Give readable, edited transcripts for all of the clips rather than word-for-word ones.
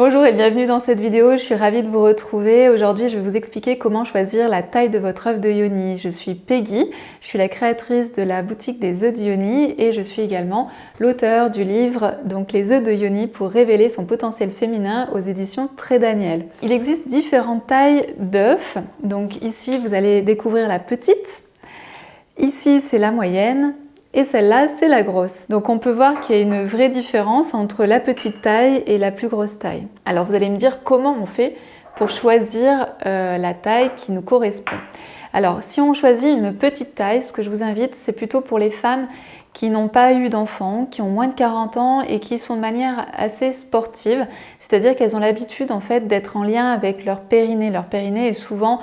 Bonjour et bienvenue dans cette vidéo, je suis ravie de vous retrouver. Aujourd'hui, je vais vous expliquer comment choisir la taille de votre œuf de yoni. Je suis Peggy, je suis la créatrice de la boutique des œufs de yoni et je suis également l'auteure du livre donc Les œufs de yoni pour révéler son potentiel féminin aux éditions Très Daniel. Il existe différentes tailles d'œufs. Donc ici, vous allez découvrir la petite. Ici, c'est la moyenne. Et celle-là, c'est la grosse. Donc on peut voir qu'il y a une vraie différence entre la petite taille et la plus grosse taille. Alors vous allez me dire comment on fait pour choisir la taille qui nous correspond. Alors si on choisit une petite taille, ce que je vous invite, c'est plutôt pour les femmes qui n'ont pas eu d'enfants, qui ont moins de 40 ans et qui sont de manière assez sportive, c'est-à-dire qu'elles ont l'habitude en fait d'être en lien avec leur périnée. Leur périnée est souvent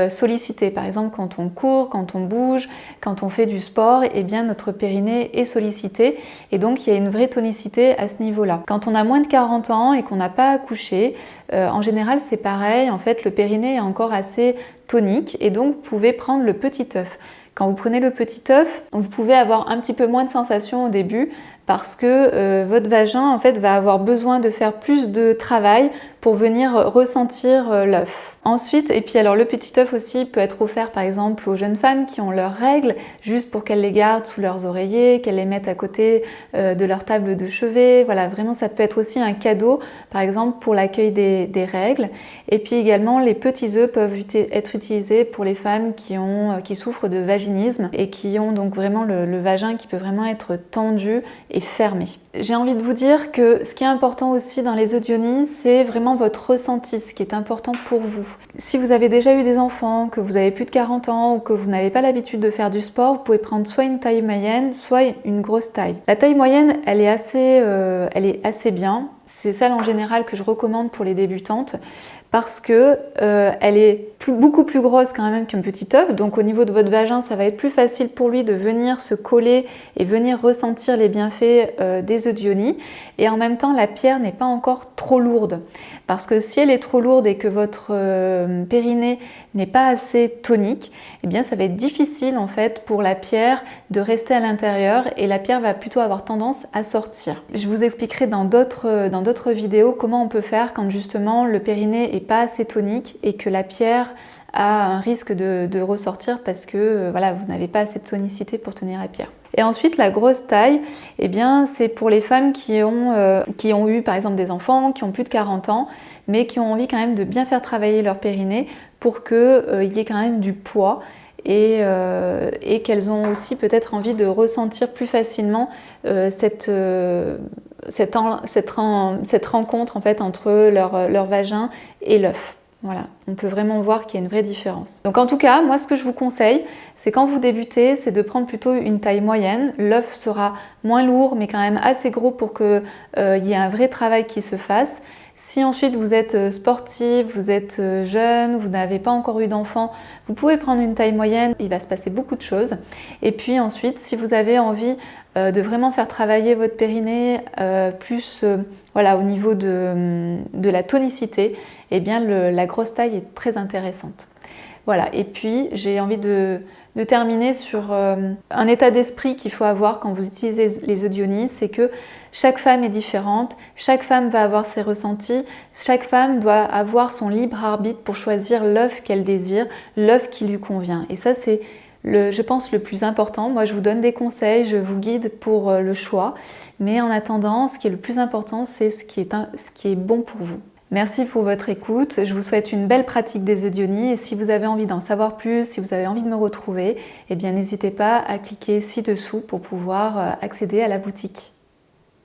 sollicité. Par exemple, quand on court, quand on bouge, quand on fait du sport, eh bien notre périnée est sollicité et donc il y a une vraie tonicité à ce niveau-là. Quand on a moins de 40 ans et qu'on n'a pas accouché, en général c'est pareil, en fait le périnée est encore assez tonique et donc vous pouvez prendre le petit œuf. Quand vous prenez le petit œuf, vous pouvez avoir un petit peu moins de sensations au début parce que votre vagin en fait va avoir besoin de faire plus de travail pour venir ressentir l'œuf. Ensuite, et puis alors le petit œuf aussi peut être offert par exemple aux jeunes femmes qui ont leurs règles, juste pour qu'elles les gardent sous leurs oreillers, qu'elles les mettent à côté de leur table de chevet. Voilà, vraiment ça peut être aussi un cadeau par exemple pour l'accueil des règles. Et puis également les petits œufs peuvent être utilisés pour les femmes qui souffrent de vaginisme et qui ont donc vraiment le vagin qui peut vraiment être tendu et fermé. J'ai envie de vous dire que ce qui est important aussi dans les œufs de yoni, c'est vraiment votre ressenti, ce qui est important pour vous. Si vous avez déjà eu des enfants, que vous avez plus de 40 ans ou que vous n'avez pas l'habitude de faire du sport, vous pouvez prendre soit une taille moyenne, soit une grosse taille. La taille moyenne, elle est assez bien. C'est celle en général que je recommande pour les débutantes parce que elle est beaucoup plus grosse quand même qu'un petit œuf. Donc au niveau de votre vagin, ça va être plus facile pour lui de venir se coller et venir ressentir les bienfaits des œufs de yoni. Et en même temps, la pierre n'est pas encore trop lourde. Parce que si elle est trop lourde et que votre périnée n'est pas assez tonique, eh bien ça va être difficile en fait pour la pierre de rester à l'intérieur et la pierre va plutôt avoir tendance à sortir. Je vous expliquerai dans d'autres vidéos comment on peut faire quand justement le périnée n'est pas assez tonique et que la pierre a un risque de ressortir parce que voilà, vous n'avez pas assez de tonicité pour tenir la pierre. Et ensuite, la grosse taille, eh bien, c'est pour les femmes qui ont eu par exemple des enfants, qui ont plus de 40 ans, mais qui ont envie quand même de bien faire travailler leur périnée pour qu'il y ait quand même du poids et qu'elles ont aussi peut-être envie de ressentir plus facilement cette rencontre en fait, entre leur vagin et l'œuf. Voilà, on peut vraiment voir qu'il y a une vraie différence. Donc en tout cas, moi ce que je vous conseille, c'est quand vous débutez, c'est de prendre plutôt une taille moyenne. L'œuf sera moins lourd, mais quand même assez gros pour qu'il y ait un vrai travail qui se fasse. Si ensuite vous êtes sportive, vous êtes jeune, vous n'avez pas encore eu d'enfant, vous pouvez prendre une taille moyenne, il va se passer beaucoup de choses. Et puis ensuite, si vous avez envie de vraiment faire travailler votre périnée plus voilà, au niveau de la tonicité, eh bien la grosse taille est très intéressante. Voilà, et puis j'ai envie de terminer sur un état d'esprit qu'il faut avoir quand vous utilisez les œufs de yoni, c'est que chaque femme est différente, chaque femme va avoir ses ressentis, chaque femme doit avoir son libre arbitre pour choisir l'œuf qu'elle désire, l'œuf qui lui convient. Et ça c'est je pense le plus important. Moi je vous donne des conseils, je vous guide pour le choix, mais en attendant, ce qui est le plus important, c'est ce qui est bon pour vous. Merci pour votre écoute, je vous souhaite une belle pratique des œufs de yoni et si vous avez envie d'en savoir plus, si vous avez envie de me retrouver, eh bien n'hésitez pas à cliquer ci-dessous pour pouvoir accéder à la boutique.